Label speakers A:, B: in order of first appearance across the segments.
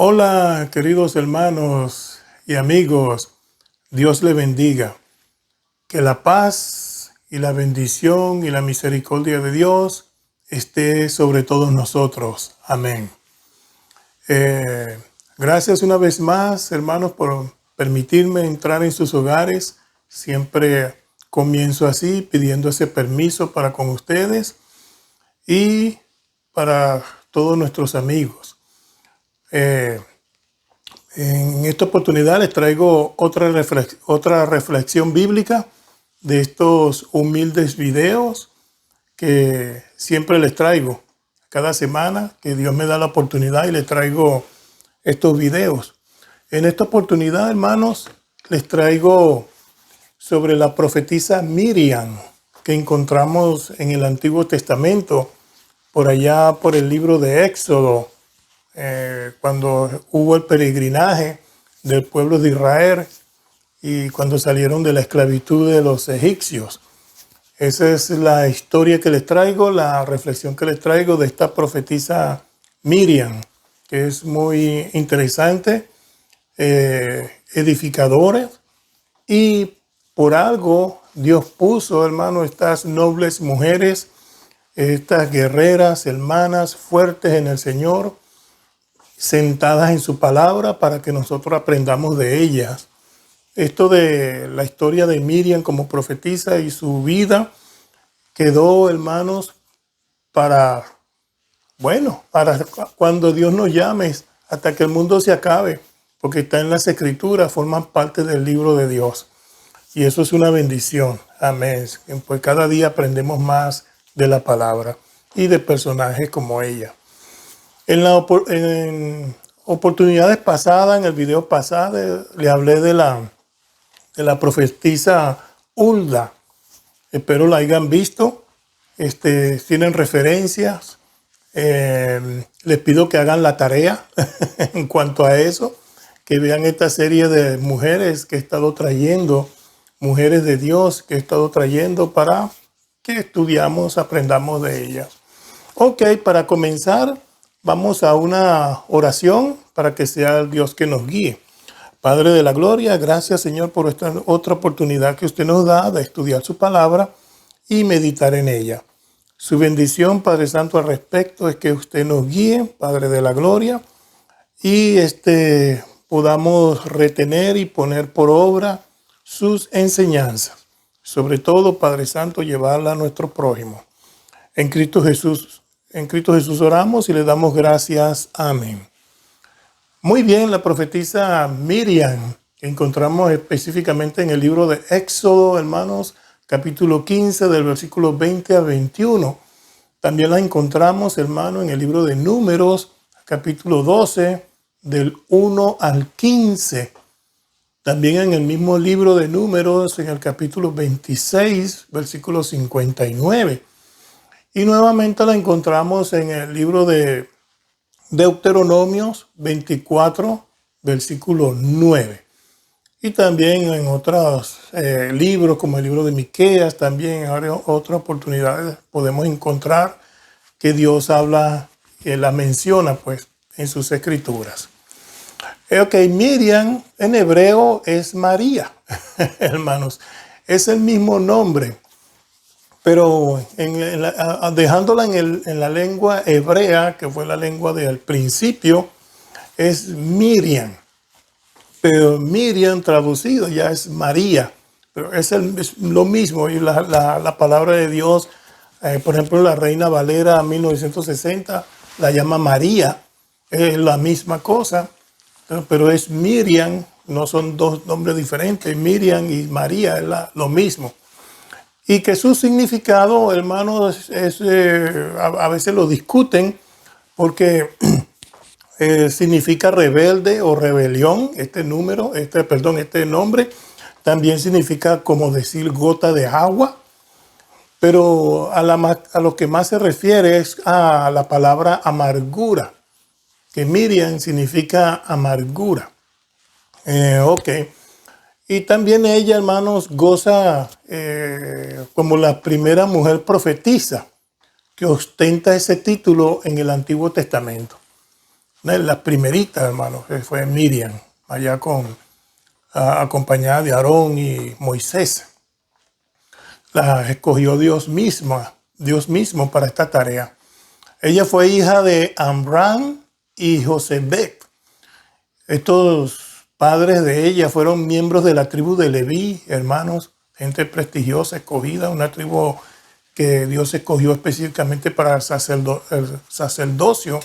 A: Hola, queridos hermanos y amigos. Dios le bendiga. Que la paz y la bendición y la misericordia de Dios esté sobre todos nosotros. Amén. Gracias una vez más, hermanos, por permitirme entrar en sus hogares. Siempre comienzo así, pidiendo ese permiso para con ustedes y para todos nuestros amigos. En esta oportunidad les traigo otra reflexión bíblica de estos humildes videos que siempre les traigo cada semana, que Dios me da la oportunidad y les traigo estos videos. En esta oportunidad, hermanos, les traigo sobre la profetisa Miriam, que encontramos en el Antiguo Testamento, por allá por el libro de Éxodo, cuando hubo el peregrinaje del pueblo de Israel y cuando salieron de la esclavitud de los egipcios. Esa es la historia que les traigo, la reflexión que les traigo de esta profetisa Miriam, que es muy interesante, edificadora, y por algo Dios puso, hermano, estas nobles mujeres, estas guerreras, hermanas, fuertes en el Señor, sentadas en su palabra para que nosotros aprendamos de ellas. Esto de la historia de Miriam como profetisa y su vida quedó, hermanos, para cuando Dios nos llame, hasta que el mundo se acabe, porque está en las Escrituras, forman parte del libro de Dios. Y eso es una bendición. Amén. Pues cada día aprendemos más de la palabra y de personajes como ella. En oportunidades pasadas, en el video pasado, le hablé de la profetisa Hulda. Espero la hayan visto. Tienen referencias. Les pido que hagan la tarea en cuanto a eso, que vean esta serie de mujeres que he estado trayendo, mujeres de Dios que he estado trayendo para que estudiamos, aprendamos de ellas. Ok, para comenzar, vamos a una oración para que sea el Dios que nos guíe. Padre de la gloria, gracias, Señor, por esta otra oportunidad que usted nos da de estudiar su palabra y meditar en ella. Su bendición, Padre Santo, al respecto es que usted nos guíe, Padre de la gloria, y podamos retener y poner por obra sus enseñanzas. Sobre todo, Padre Santo, llevarla a nuestro prójimo. En Cristo Jesús oramos y le damos gracias. Amén. Muy bien, la profetisa Miriam, que encontramos específicamente en el libro de Éxodo, hermanos, capítulo 15, del versículo 20 a 21. También la encontramos, hermano, en el libro de Números, capítulo 12, del 1 al 15. También en el mismo libro de Números, en el capítulo 26, versículo 59. Y nuevamente la encontramos en el libro de Deuteronomios 24, versículo 9. Y también en otros libros, como el libro de Miqueas, también en otras oportunidades podemos encontrar que Dios habla, que la menciona pues en sus escrituras. Ok, Miriam en hebreo es María, hermanos. Es el mismo nombre, pero dejándola en la lengua hebrea, que fue la lengua del principio, es Miriam. Pero Miriam traducido ya es María. Pero es lo mismo. Y la palabra de Dios, por ejemplo, la Reina Valera 1960 la llama María. Es la misma cosa, pero es Miriam. No son dos nombres diferentes. Miriam y María es lo mismo. Y que su significado, hermanos, a veces lo discuten porque significa rebelde o rebelión. Este nombre también significa como decir gota de agua. Pero a lo que más se refiere es a la palabra amargura, que Miriam significa amargura. Ok. Y también ella, hermanos, goza como la primera mujer profetisa que ostenta ese título en el Antiguo Testamento. una de las primeritas, hermanos, que fue Miriam, allá acompañada de Aarón y Moisés. La escogió Dios mismo para esta tarea. Ella fue hija de Amram y Josebed. Estos padres de ella fueron miembros de la tribu de Leví, hermanos, gente prestigiosa, escogida, una tribu que Dios escogió específicamente para el sacerdocio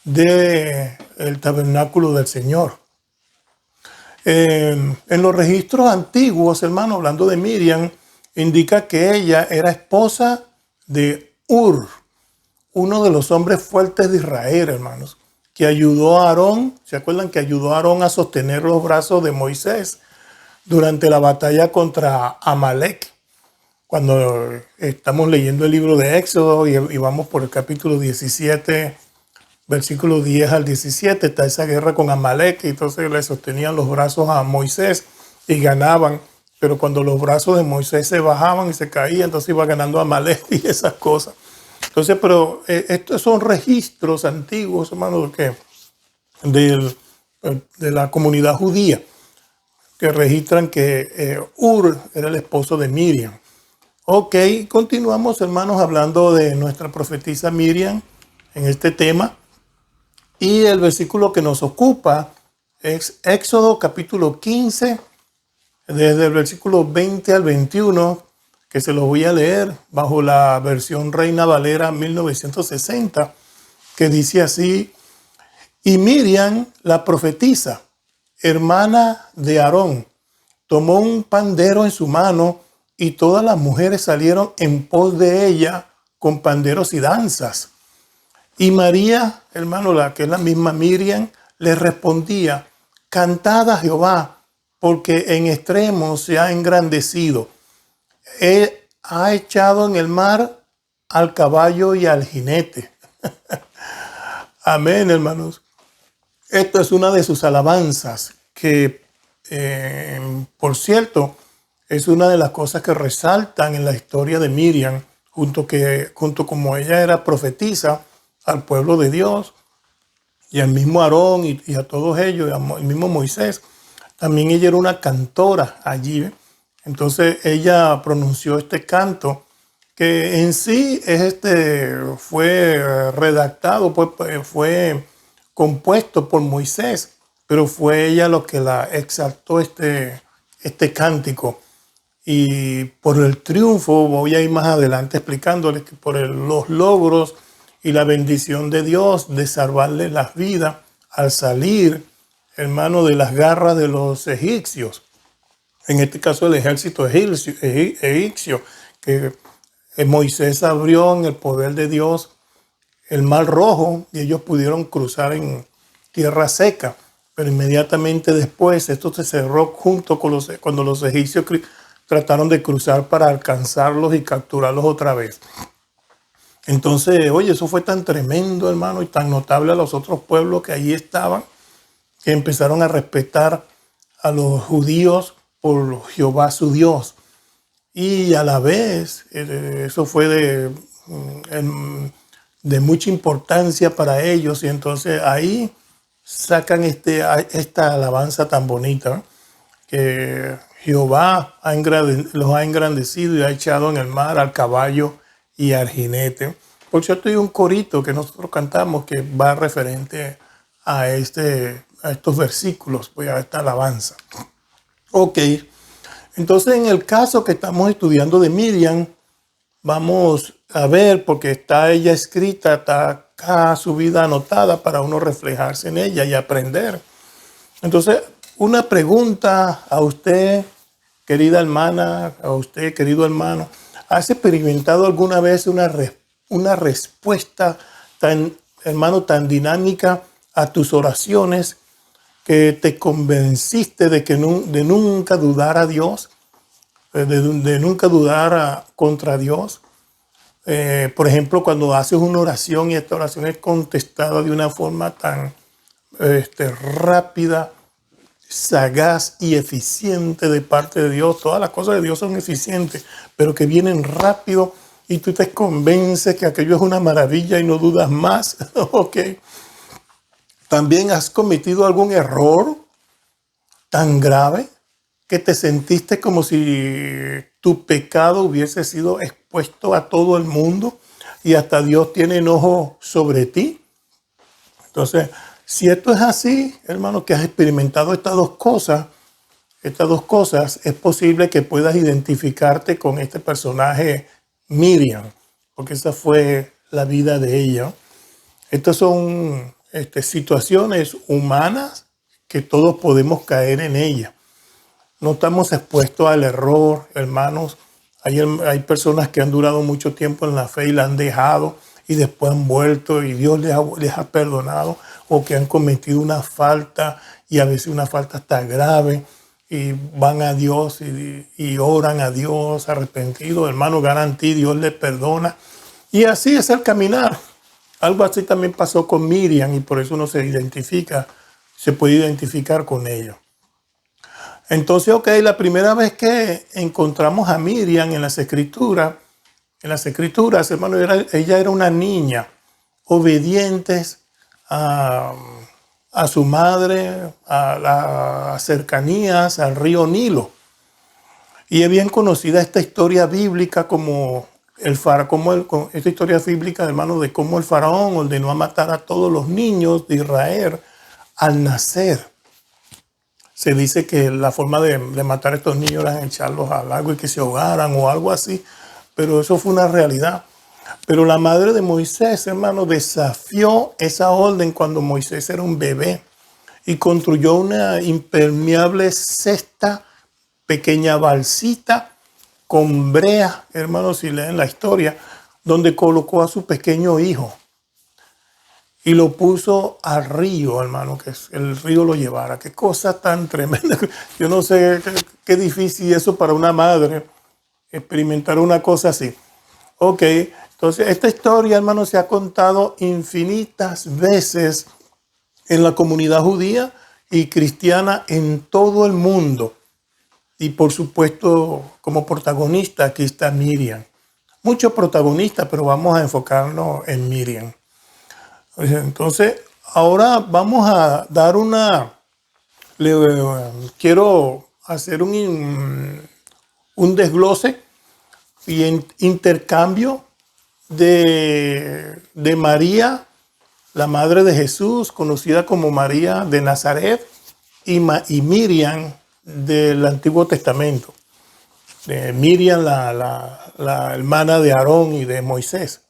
A: del tabernáculo del Señor. En los registros antiguos, hermano, hablando de Miriam, indica que ella era esposa de Ur, uno de los hombres fuertes de Israel, hermanos, que ayudó a Aarón, ¿se acuerdan que ayudó a Aarón a sostener los brazos de Moisés durante la batalla contra Amalek? Cuando estamos leyendo el libro de Éxodo y vamos por el capítulo 17, versículos 10 al 17, está esa guerra con Amalek, y entonces le sostenían los brazos a Moisés y ganaban, pero cuando los brazos de Moisés se bajaban y se caían, entonces iba ganando Amalek y esas cosas. Entonces, pero estos son registros antiguos, hermanos, de la comunidad judía, que registran que Ur era el esposo de Miriam. Ok, continuamos, hermanos, hablando de nuestra profetisa Miriam en este tema. Y el versículo que nos ocupa es Éxodo capítulo 15, desde el versículo 20 al 21, que se los voy a leer bajo la versión Reina Valera 1960, que dice así: y Miriam, la profetisa, hermana de Aarón, tomó un pandero en su mano, y todas las mujeres salieron en pos de ella con panderos y danzas. Y María, hermano, la que es la misma Miriam, le respondía: cantad a Jehová, porque en extremo se ha engrandecido. Él ha echado en el mar al caballo y al jinete. Amén, hermanos. Esto es una de sus alabanzas, que, por cierto, es una de las cosas que resaltan en la historia de Miriam, junto como ella era profetisa al pueblo de Dios, y al mismo Aarón y a todos ellos, y al mismo Moisés. También ella era una cantora allí. Entonces ella pronunció este canto, que en sí fue redactado, fue compuesto por Moisés, pero fue ella lo que la exaltó este cántico. Y por el triunfo, voy a ir más adelante explicándoles que por los logros y la bendición de Dios de salvarle las vidas al salir, hermano, de las garras de los egipcios. En este caso el ejército egipcio, que Moisés abrió en el poder de Dios el Mar Rojo y ellos pudieron cruzar en tierra seca. Pero inmediatamente después esto se cerró junto con cuando los egipcios trataron de cruzar para alcanzarlos y capturarlos otra vez. Entonces, oye, eso fue tan tremendo, hermano, y tan notable a los otros pueblos que allí estaban, que empezaron a respetar a los judíos por Jehová su Dios. Y a la vez, eso fue de mucha importancia para ellos. Y entonces ahí sacan esta alabanza tan bonita, ¿no? Que Jehová los ha engrandecido y ha echado en el mar al caballo y al jinete. Por cierto, hay un corito que nosotros cantamos que va referente a estos versículos, pues a esta alabanza. Ok, entonces en el caso que estamos estudiando de Miriam, vamos a ver, porque está ella escrita, está acá su vida anotada para uno reflejarse en ella y aprender. Entonces, una pregunta a usted, querida hermana, a usted, querido hermano: ¿has experimentado alguna vez una respuesta tan dinámica a tus oraciones, que te convenciste de nunca dudar a Dios, de nunca dudar contra Dios? Por ejemplo, cuando haces una oración y esta oración es contestada de una forma tan rápida, sagaz y eficiente de parte de Dios. Todas las cosas de Dios son eficientes, pero que vienen rápido y tú te convences que aquello es una maravilla y no dudas más. Ok. ¿También has cometido algún error tan grave que te sentiste como si tu pecado hubiese sido expuesto a todo el mundo y hasta Dios tiene enojo sobre ti? Entonces, si esto es así, hermano, que has experimentado estas dos cosas, es posible que puedas identificarte con este personaje Miriam, porque esa fue la vida de ella. Estas son situaciones humanas que todos podemos caer en ellas. No estamos expuestos al error, hermanos. Hay personas que han durado mucho tiempo en la fe y la han dejado y después han vuelto y Dios les ha perdonado, o que han cometido una falta y a veces una falta hasta grave y van a Dios y oran a Dios arrepentidos. Hermano, garantía, Dios les perdona. Y así es el caminar. Algo así también pasó con Miriam y por eso uno se puede identificar con ella. Entonces, la primera vez que encontramos a Miriam en las escrituras, hermano, ella era una niña obediente a su madre, a las cercanías al río Nilo. Y es bien conocida esta historia bíblica esta historia bíblica, hermano, de cómo el faraón ordenó a matar a todos los niños de Israel al nacer. Se dice que la forma de matar a estos niños era echarlos al agua y que se ahogaran o algo así, pero eso fue una realidad. Pero la madre de Moisés, hermano, desafió esa orden cuando Moisés era un bebé y construyó una impermeable cesta, pequeña balsita con brea, hermano, si leen la historia, donde colocó a su pequeño hijo y lo puso al río, hermano, que el río lo llevara. Qué cosa tan tremenda. Yo no sé qué difícil eso para una madre, experimentar una cosa así. Entonces esta historia, hermano, se ha contado infinitas veces en la comunidad judía y cristiana en todo el mundo. Y por supuesto, como protagonista, aquí está Miriam. Muchos protagonistas, pero vamos a enfocarnos en Miriam. Entonces, ahora vamos a dar quiero hacer un desglose y intercambio de María, la madre de Jesús, conocida como María de Nazaret, y Miriam del Antiguo Testamento. Miriam, la hermana de Aarón y de Moisés.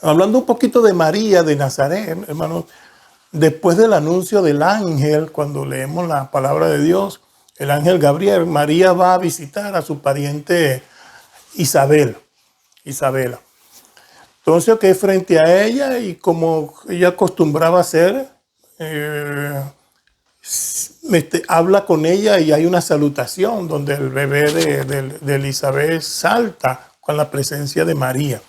A: Hablando un poquito de María de Nazaret, hermanos, después del anuncio del ángel, cuando leemos la palabra de Dios, el ángel Gabriel, María va a visitar a su pariente Isabela. Entonces, frente a ella, y como ella acostumbraba hacer, habla con ella y hay una salutación donde el bebé de Elizabeth salta con la presencia de María.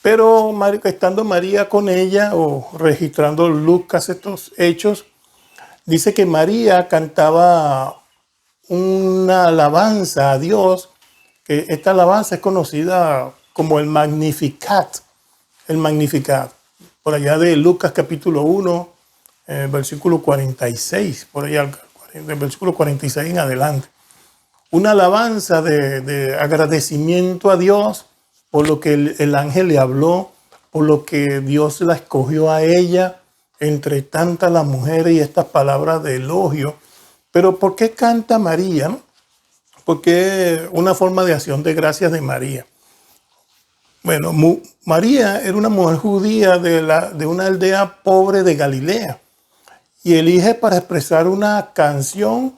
A: Pero estando María con ella, o registrando Lucas estos hechos, dice que María cantaba una alabanza a Dios, que esta alabanza es conocida como el Magnificat. Por allá de Lucas capítulo 1, versículo 46, por allá del versículo 46 en adelante. Una alabanza de agradecimiento a Dios por lo que el ángel le habló, por lo que Dios la escogió a ella entre tantas las mujeres, y estas palabras de elogio. Pero ¿por qué canta María? Porque una forma de acción de gracias de María. Bueno, María era una mujer judía de una aldea pobre de Galilea y elige para expresar una canción,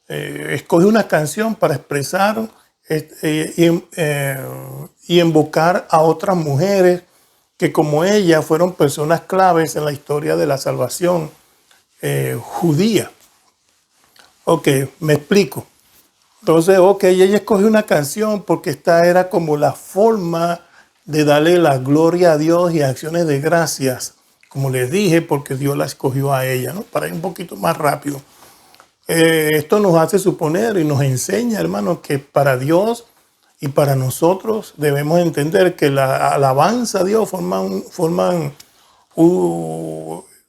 A: escoge una canción para expresar y invocar a otras mujeres que, como ella, fueron personas claves en la historia de la salvación judía. Me explico. Entonces, ella escogió una canción porque esta era como la forma de darle la gloria a Dios y acciones de gracias, como les dije, porque Dios la escogió a ella, ¿no? Para ir un poquito más rápido. Esto nos hace suponer y nos enseña, hermanos, que para Dios y para nosotros debemos entender que la alabanza a Dios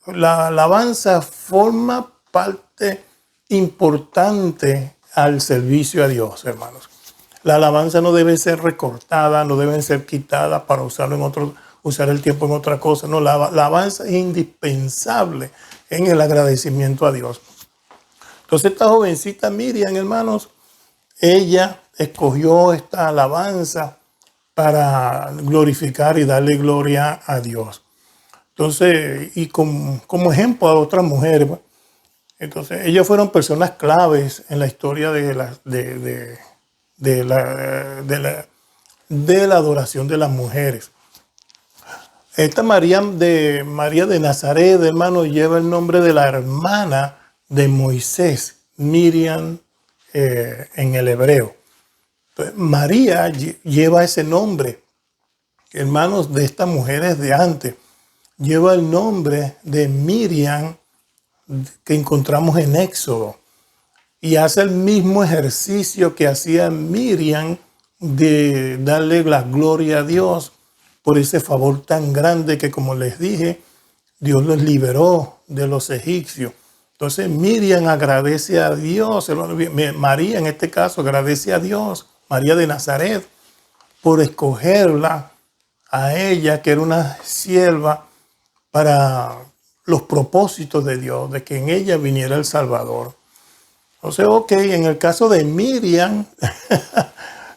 A: La alabanza forma parte importante al servicio a Dios, hermanos. La alabanza no debe ser recortada, no debe ser quitada para usarlo en otro, usar el tiempo en otra cosa. No, la alabanza es indispensable en el agradecimiento a Dios. Entonces esta jovencita Miriam, hermanos, ella escogió esta alabanza para glorificar y darle gloria a Dios. Entonces, y como ejemplo a otras mujeres, entonces ellas fueron personas claves en la historia de la adoración de las mujeres. Esta María de Nazaret, hermano, lleva el nombre de la hermana de Moisés, Miriam, en el hebreo. Entonces, María lleva ese nombre, hermanos, de estas mujeres de antes. Lleva el nombre de Miriam que encontramos en Éxodo y hace el mismo ejercicio que hacía Miriam de darle la gloria a Dios por ese favor tan grande que, como les dije, Dios los liberó de los egipcios. Entonces Miriam agradece a Dios, María en este caso agradece a Dios, María de Nazaret, por escogerla a ella, que era una sierva, para los propósitos de Dios, de que en ella viniera el Salvador. Entonces, ok, en el caso de Miriam,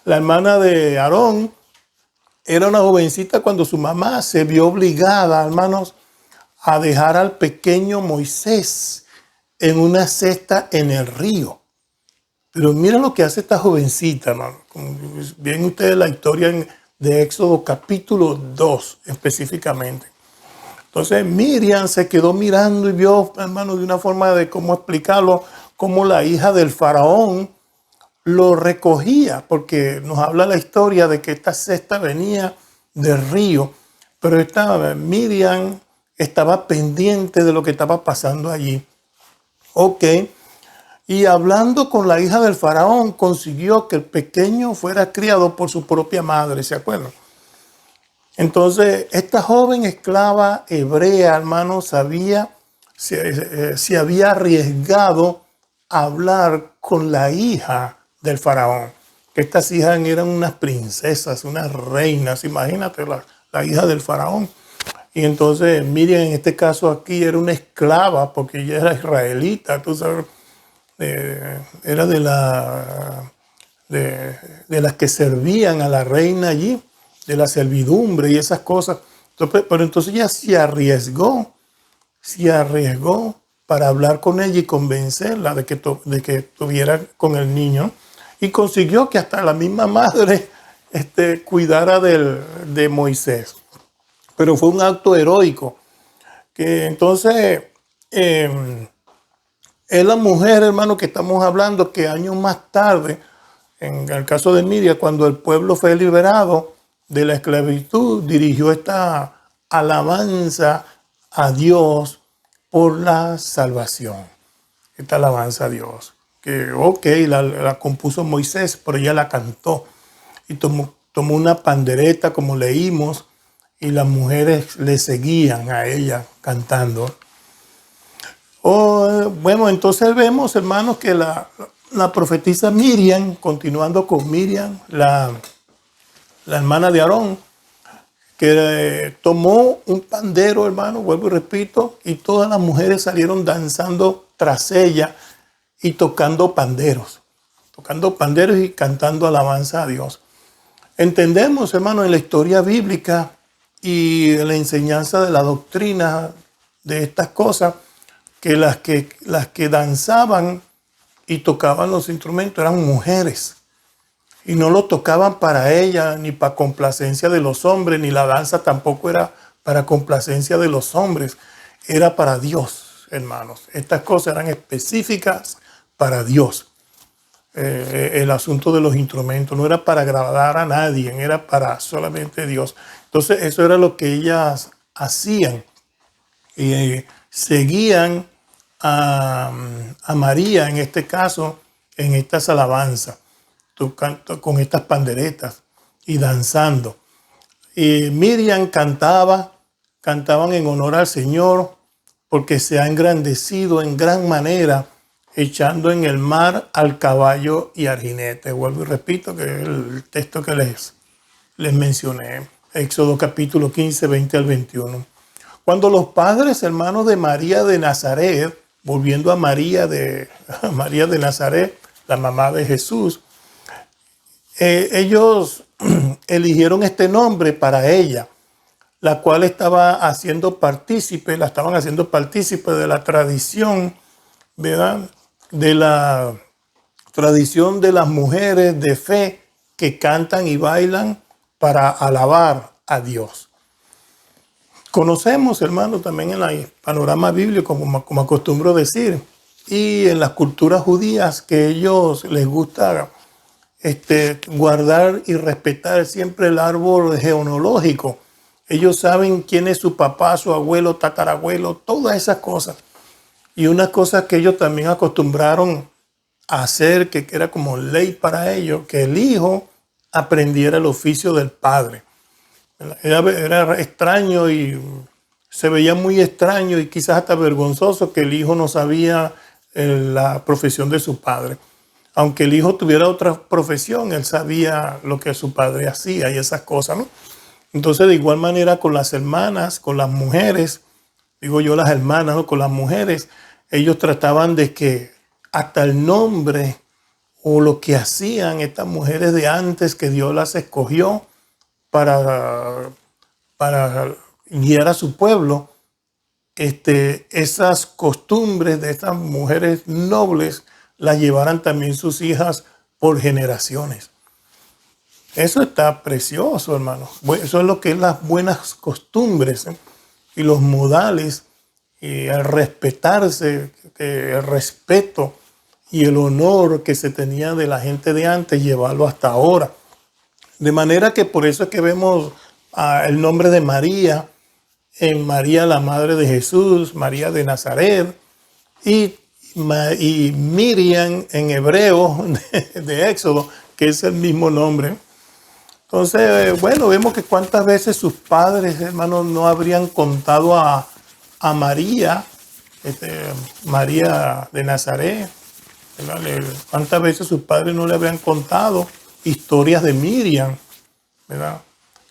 A: la hermana de Aarón, era una jovencita cuando su mamá se vio obligada, hermanos, a dejar al pequeño Moisés en una cesta en el río. Pero miren lo que hace esta jovencita, hermano. Como ven ustedes la historia de Éxodo capítulo 2 específicamente. Entonces Miriam se quedó mirando y vio, hermano, de una forma de cómo explicarlo, cómo la hija del faraón lo recogía, porque nos habla la historia de que esta cesta venía del río, pero esta Miriam estaba pendiente de lo que estaba pasando allí. Ok, y hablando con la hija del faraón, consiguió que el pequeño fuera criado por su propia madre, ¿se acuerdan? Entonces, esta joven esclava hebrea, hermano, se había arriesgado a hablar con la hija del faraón. Que estas hijas eran unas princesas, unas reinas, imagínate, la hija del faraón. Y entonces Miriam en este caso aquí era una esclava porque ella era israelita, tú sabes, era de las que servían a la reina allí, de la servidumbre y esas cosas. Entonces, pero entonces ella se arriesgó para hablar con ella y convencerla de que estuviera con el niño. Y consiguió que hasta la misma madre cuidara de Moisés. Pero fue un acto heroico. Que entonces es la mujer, hermano, que estamos hablando, que años más tarde, en el caso de Miriam, cuando el pueblo fue liberado de la esclavitud, dirigió esta alabanza a Dios por la salvación. Esta alabanza a Dios. Que, ok, la compuso Moisés, pero ella la cantó. Y tomó una pandereta, como leímos, y las mujeres le seguían a ella cantando. Bueno, entonces vemos, hermanos, que la profetisa Miriam, continuando con Miriam, la hermana de Aarón, que tomó un pandero, hermano, vuelvo y repito, y todas las mujeres salieron danzando tras ella y tocando panderos y cantando alabanza a Dios. Entendemos, hermano, en la historia bíblica y en la enseñanza de la doctrina de estas cosas, que las que danzaban y tocaban los instrumentos eran mujeres. Y no lo tocaban para ella, ni para complacencia de los hombres, ni la danza tampoco era para complacencia de los hombres. Era para Dios, hermanos. Estas cosas eran específicas para Dios. El asunto de los instrumentos no era para agradar a nadie, era para solamente Dios. Entonces eso era lo que ellas hacían. Y seguían a María, en este caso, en estas alabanzas, con estas panderetas y danzando. Y Miriam cantaban en honor al Señor, porque se ha engrandecido en gran manera, echando en el mar al caballo y al jinete. Vuelvo y repito que es el texto que les mencioné, Éxodo capítulo 15, 20 al 21. Cuando los padres, hermanos de María de Nazaret, volviendo a María de Nazaret, la mamá de Jesús, ellos eligieron este nombre para ella, la cual la estaban haciendo partícipe de la tradición, ¿verdad? De la tradición de las mujeres de fe que cantan y bailan para alabar a Dios. Conocemos, hermano, también en el panorama bíblico, como acostumbro decir, y en las culturas judías, que a ellos les gusta guardar y respetar siempre el árbol genealógico. Ellos saben quién es su papá, su abuelo, tatarabuelo, todas esas cosas. Y una cosa que ellos también acostumbraron a hacer, que era como ley para ellos, que el hijo aprendiera el oficio del padre. Era extraño y se veía muy extraño y quizás hasta vergonzoso que el hijo no sabía la profesión de su padre. Aunque el hijo tuviera otra profesión, él sabía lo que su padre hacía y esas cosas, ¿no? Entonces, de igual manera con las hermanas, con las mujeres, digo yo las hermanas, ¿no? Con las mujeres, ellos trataban de que hasta el nombre o lo que hacían estas mujeres de antes, que Dios las escogió para guiar a su pueblo, esas costumbres de estas mujeres nobles las llevaran también sus hijas por generaciones. Eso está precioso, hermano. Eso es lo que es las buenas costumbres, ¿eh? Y los modales, y el respetarse, el respeto y el honor que se tenía de la gente de antes, llevarlo hasta ahora. De manera que por eso es que vemos el nombre de María en María, la madre de Jesús, María de Nazaret, y Miriam en hebreo de Éxodo, que es el mismo nombre. Entonces, bueno, vemos que cuántas veces sus padres, hermanos, no habrían contado a María, María de Nazaret, ¿verdad? Cuántas veces sus padres no le habrían contado historias de Miriam, ¿verdad?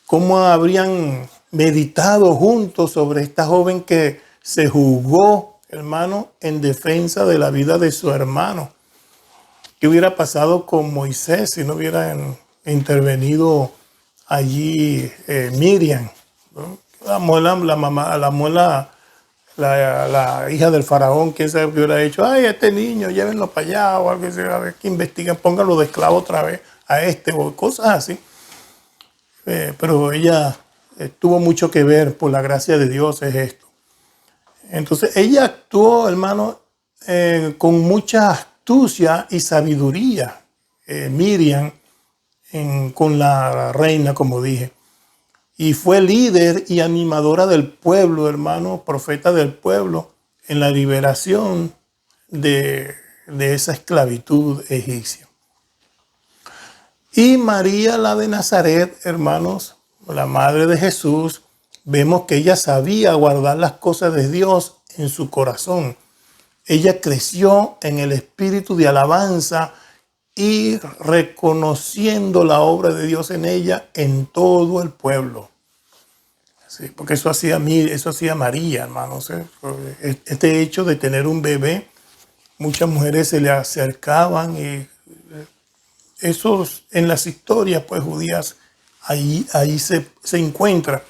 A: Cómo habrían meditado juntos sobre esta joven que se jugó, hermano, en defensa de la vida de su hermano. ¿Qué hubiera pasado con Moisés si no hubieran intervenido allí Miriam, ¿no? La hija del faraón? ¿Quién sabe qué hubiera hecho? Ay, este niño, llévenlo para allá o algo así, a ver que investiguen, pónganlo de esclavo otra vez a o cosas así. Pero ella tuvo mucho que ver, por la gracia de Dios es esto. Entonces ella actuó, hermano, con mucha astucia y sabiduría, Miriam, con la reina, como dije. Y fue líder y animadora del pueblo, hermano, profeta del pueblo, en la liberación de esa esclavitud egipcia. Y María, la de Nazaret, hermanos, la madre de Jesús, vemos que ella sabía guardar las cosas de Dios en su corazón. Ella creció en el espíritu de alabanza y reconociendo la obra de Dios en ella en todo el pueblo. Sí, porque eso hacía María, hermanos. Este hecho de tener un bebé, muchas mujeres se le acercaban y eso en las historias pues judías ahí se encuentra.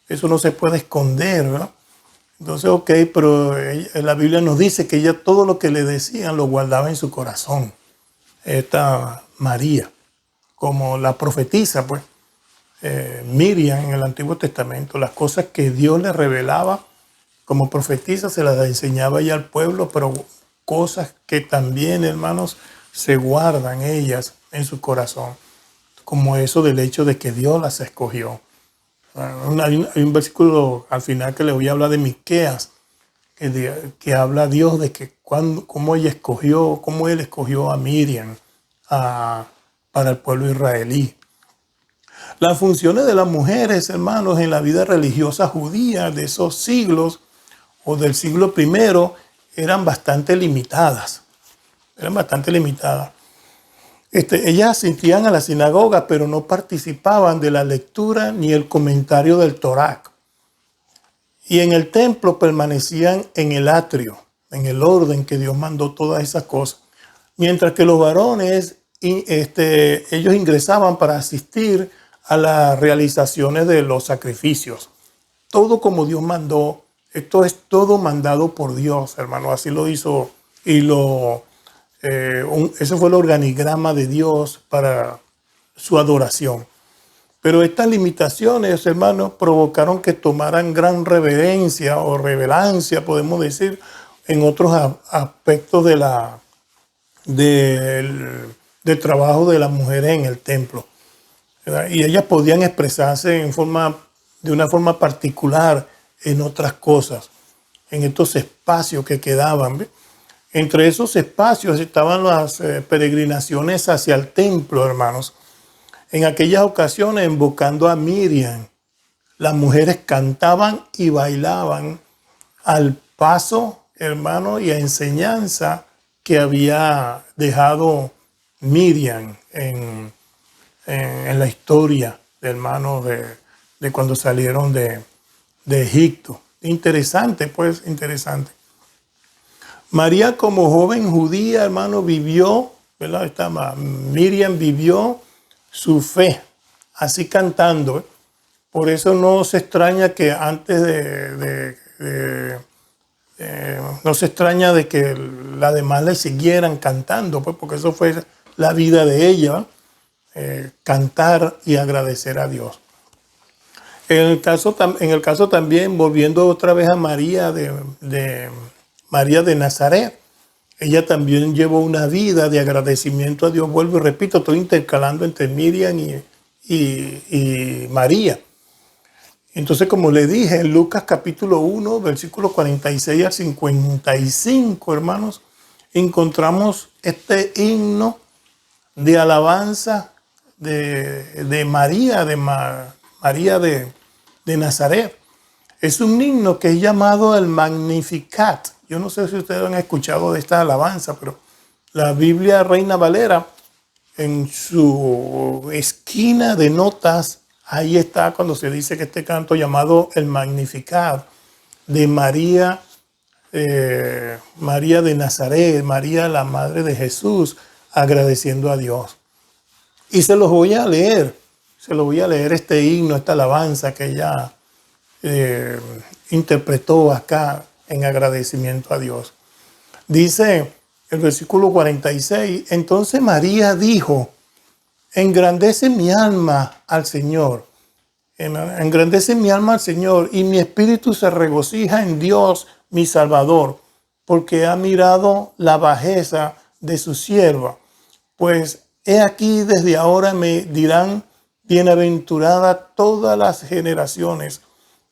A: Eso no se puede esconder, ¿verdad? Entonces, ok, pero la Biblia nos dice que ella todo lo que le decían lo guardaba en su corazón. Esta María, como la profetisa, pues, Miriam en el Antiguo Testamento, las cosas que Dios le revelaba como profetisa se las enseñaba ya al pueblo, pero cosas que también, hermanos, se guardan ellas en su corazón, como eso del hecho de que Dios las escogió. Hay un versículo al final que le voy a hablar de Miqueas, que habla Dios de que cómo él escogió a Miriam para el pueblo israelí. Las funciones de las mujeres, hermanos, en la vida religiosa judía de esos siglos o del siglo I eran bastante limitadas. Eran bastante limitadas. Ellas asistían a la sinagoga, pero no participaban de la lectura ni el comentario del Torá. Y en el templo permanecían en el atrio, en el orden que Dios mandó todas esas cosas. Mientras que los varones, ellos ingresaban para asistir a las realizaciones de los sacrificios. Todo como Dios mandó. Esto es todo mandado por Dios, hermano. Así lo hizo. Y ese fue el organigrama de Dios para su adoración. Pero estas limitaciones, hermanos, provocaron que tomaran gran reverencia o revelancia, podemos decir, en otros aspectos del trabajo de las mujeres en el templo, ¿verdad? Y ellas podían expresarse de una forma particular en otras cosas, en estos espacios que quedaban, ¿ve? Entre esos espacios estaban las peregrinaciones hacia el templo, hermanos. En aquellas ocasiones, invocando a Miriam, las mujeres cantaban y bailaban al paso, hermano, y a enseñanza que había dejado Miriam en la historia, hermano, de cuando salieron de Egipto. Interesante, pues, interesante. María, como joven judía, hermano, vivió, ¿verdad? Miriam vivió su fe, así cantando, ¿eh? Por eso no se extraña que antes no se extraña de que las demás le siguieran cantando, pues, porque eso fue la vida de ella, cantar y agradecer a Dios. En el caso también, volviendo otra vez a María María de Nazaret, ella también llevó una vida de agradecimiento a Dios. Vuelvo y repito, estoy intercalando entre Miriam y María. Entonces, como le dije, en Lucas capítulo 1, versículos 46 al 55, hermanos, encontramos este himno de alabanza de María, María de Nazaret. Es un himno que es llamado el Magnificat. Yo no sé si ustedes han escuchado de esta alabanza, pero la Biblia Reina Valera, en su esquina de notas, ahí está cuando se dice que este canto llamado el Magnificat de María, María de Nazaret, María la Madre de Jesús, agradeciendo a Dios. Y se los voy a leer este himno, esta alabanza que ella interpretó acá en agradecimiento a Dios. Dice el versículo 46, entonces María dijo, engrandece mi alma al Señor, engrandece mi alma al Señor, y mi espíritu se regocija en Dios, mi Salvador, porque ha mirado la bajeza de su sierva. Pues he aquí desde ahora me dirán, bienaventurada todas las generaciones,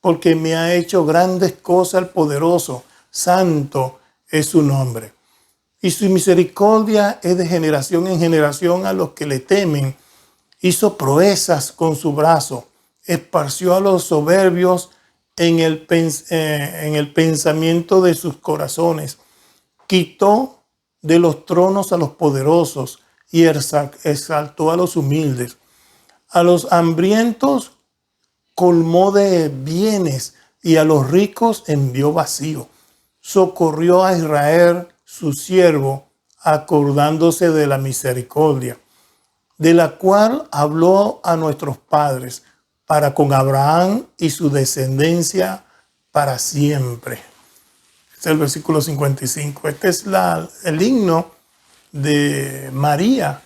A: porque me ha hecho grandes cosas el poderoso, santo es su nombre. Y su misericordia es de generación en generación a los que le temen. Hizo proezas con su brazo, esparció a los soberbios en el pensamiento de sus corazones. Quitó de los tronos a los poderosos y exaltó a los humildes. A los hambrientos colmó de bienes y a los ricos envió vacío. Socorrió a Israel, su siervo, acordándose de la misericordia, de la cual habló a nuestros padres, para con Abraham y su descendencia para siempre. Este es el versículo 55. Este es el himno de María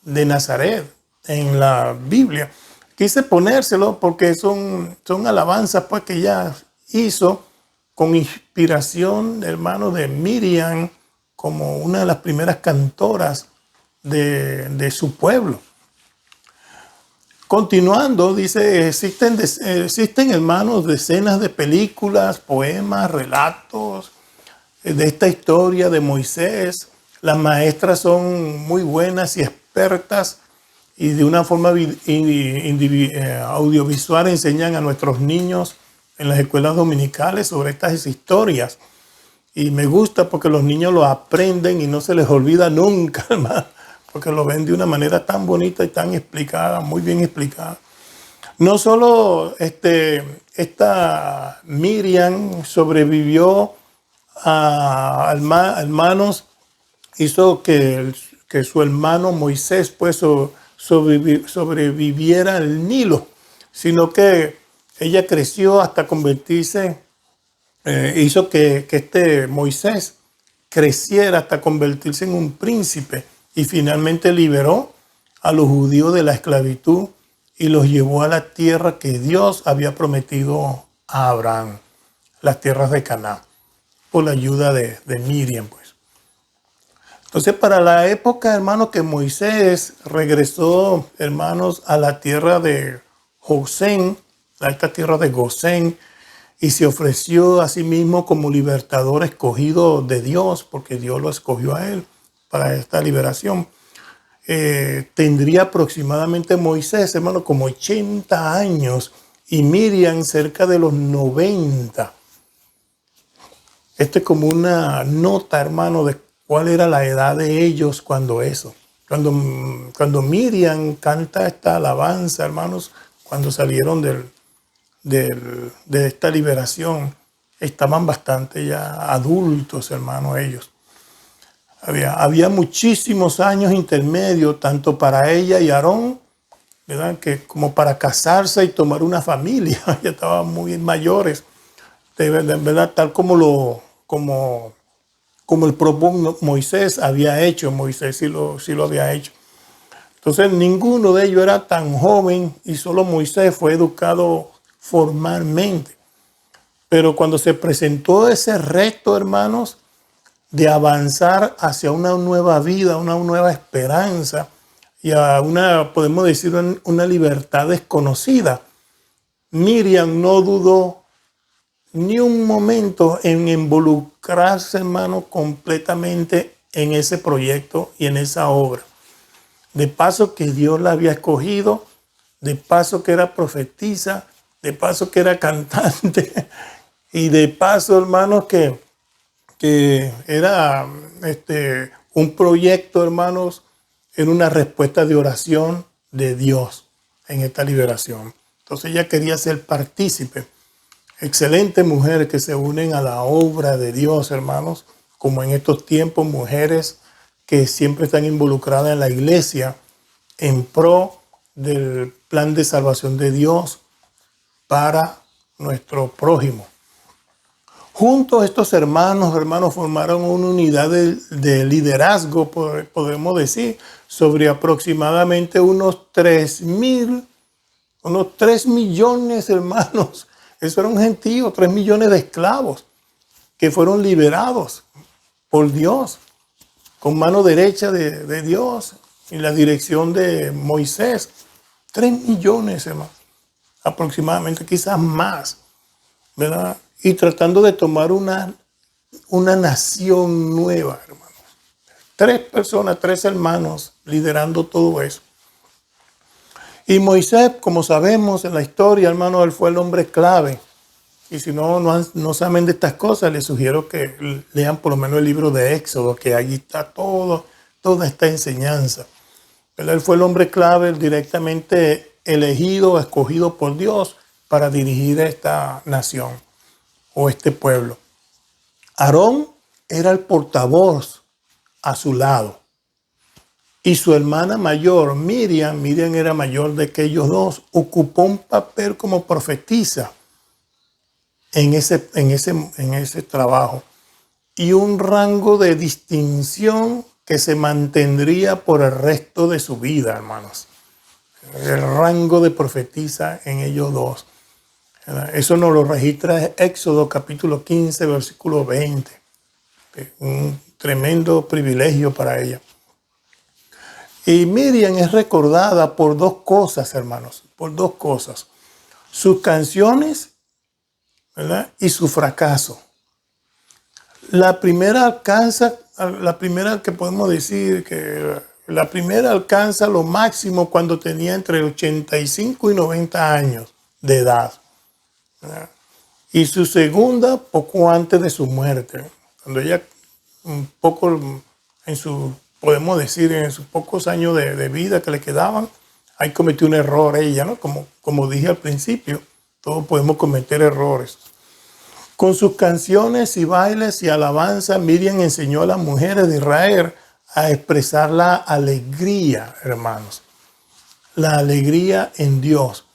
A: de Nazaret en la Biblia. Quise ponérselo porque son alabanzas pues, que ella hizo con inspiración, hermano, de Miriam, como una de las primeras cantoras de su pueblo. Continuando, dice, existen, hermanos, decenas de películas, poemas, relatos de esta historia de Moisés. Las maestras son muy buenas y expertas y de una forma audiovisual enseñan a nuestros niños, en las escuelas dominicales sobre estas historias. Y me gusta porque los niños lo aprenden y no se les olvida nunca, hermano, porque lo ven de una manera tan bonita y tan explicada, muy bien explicada. No solo esta Miriam sobrevivió a hermanos, hizo que su hermano Moisés pues sobreviviera al Nilo, sino que ella creció hasta convertirse, hizo que este Moisés creciera hasta convertirse en un príncipe y finalmente liberó a los judíos de la esclavitud y los llevó a la tierra que Dios había prometido a Abraham, las tierras de Canaán, por la ayuda de Miriam, pues. Entonces, para la época, hermanos, que Moisés regresó, hermanos, a la tierra de Gosén, a esta tierra de Gosén, y se ofreció a sí mismo como libertador escogido de Dios, porque Dios lo escogió a él para esta liberación. Tendría aproximadamente Moisés, hermano, como 80 años y Miriam cerca de los 90. Esto es como una nota, hermano, de cuál era la edad de ellos cuando eso. Cuando Miriam canta esta alabanza, hermanos, cuando salieron de esta liberación, estaban bastante ya adultos, hermano, ellos. Había muchísimos años intermedios, tanto para ella y Aarón, ¿verdad?, que como para casarse y tomar una familia. Ya estaban muy mayores, ¿verdad?, tal como el propio Moisés había hecho. Moisés sí lo había hecho. Entonces ninguno de ellos era tan joven y solo Moisés fue educado formalmente. Pero cuando se presentó ese reto, hermanos, de avanzar hacia una nueva vida, una nueva esperanza y a podemos decir, una libertad desconocida, Miriam no dudó ni un momento en involucrarse, hermano, completamente en ese proyecto y en esa obra. De paso que Dios la había escogido, de paso que era profetisa, de paso que era cantante y de paso, hermanos, que era un proyecto, hermanos, en una respuesta de oración de Dios en esta liberación. Entonces ella quería ser partícipe. Excelentes mujeres que se unen a la obra de Dios, hermanos, como en estos tiempos, mujeres que siempre están involucradas en la iglesia en pro del plan de salvación de Dios para nuestro prójimo. Juntos estos hermanos formaron una unidad de liderazgo, podemos decir, sobre aproximadamente unos 3 millones, hermanos. Eso era un gentío, 3 millones de esclavos que fueron liberados por Dios, con mano derecha de Dios, en la dirección de Moisés. 3 millones, hermanos, aproximadamente, quizás más, ¿verdad? Y tratando de tomar una nación nueva, hermanos. 3 personas, 3 hermanos liderando todo eso. Y Moisés, como sabemos en la historia, hermano, él fue el hombre clave. Y si no saben de estas cosas, les sugiero que lean por lo menos el libro de Éxodo, que allí está toda esta enseñanza. Pero él fue el hombre clave, directamente elegido, escogido por Dios para dirigir esta nación o este pueblo. Aarón era el portavoz a su lado. Y su hermana mayor, Miriam era mayor de que ellos dos, ocupó un papel como profetisa en ese trabajo. Y un rango de distinción que se mantendría por el resto de su vida, hermanos. El rango de profetisa en ellos dos. Eso nos lo registra Éxodo capítulo 15, versículo 20. Un tremendo privilegio para ella. Y Miriam es recordada por 2 cosas, hermanos, por 2 cosas. Sus canciones, ¿verdad?, y su fracaso. La primera que podemos decir que la primera alcanza lo máximo cuando tenía entre 85 y 90 años de edad, ¿verdad? y su segunda poco antes de su muerte, cuando ella un poco podemos decir, en sus pocos años de vida que le quedaban, ahí cometió un error ella, ¿no? Como dije al principio, todos podemos cometer errores. Con sus canciones y bailes y alabanza, Miriam enseñó a las mujeres de Israel a expresar la alegría, hermanos, la alegría en Dios.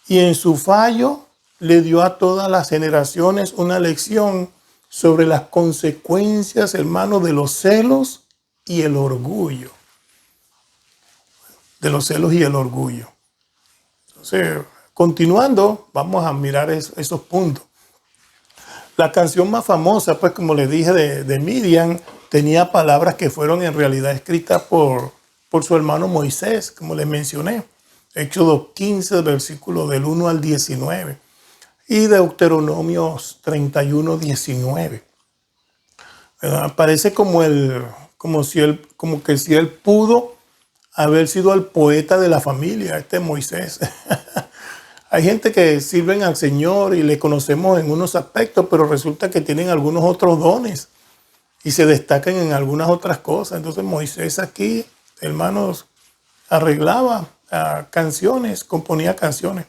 A: Y en su fallo le dio a todas las generaciones una lección sobre las consecuencias, hermanos, de los celos y el orgullo. De los celos y el orgullo. Entonces, continuando, vamos a mirar esos puntos. La canción más famosa, pues como les dije, de Miriam, tenía palabras que fueron en realidad escritas por su hermano Moisés, como les mencioné. Éxodo 15, versículos del 1 al 19. Y Deuteronomios 31, 19. Parece como que si él pudo haber sido el poeta de la familia, Moisés. Hay gente que sirven al Señor y le conocemos en unos aspectos, pero resulta que tienen algunos otros dones y se destacan en algunas otras cosas. Entonces Moisés aquí, hermanos, arreglaba canciones, componía canciones.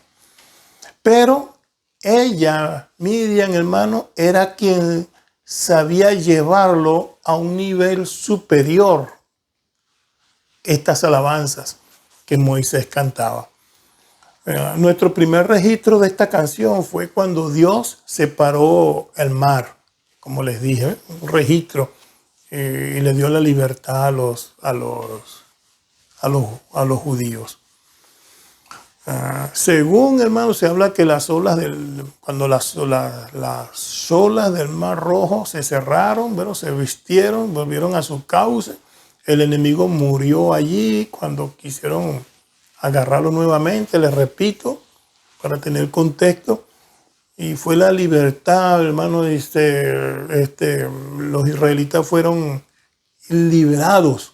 A: Pero ella, Miriam, hermano, era quien sabía llevarlo a un nivel superior, estas alabanzas que Moisés cantaba. Nuestro primer registro de esta canción fue cuando Dios separó el mar, como les dije, un registro, y le dio la libertad a los judíos. Según, hermanos, se habla que cuando las olas del Mar Rojo se cerraron, pero se vistieron, volvieron a su cauce. El enemigo murió allí cuando quisieron agarrarlo nuevamente, les repito, para tener contexto. Y fue la libertad, hermano, los israelitas fueron liberados.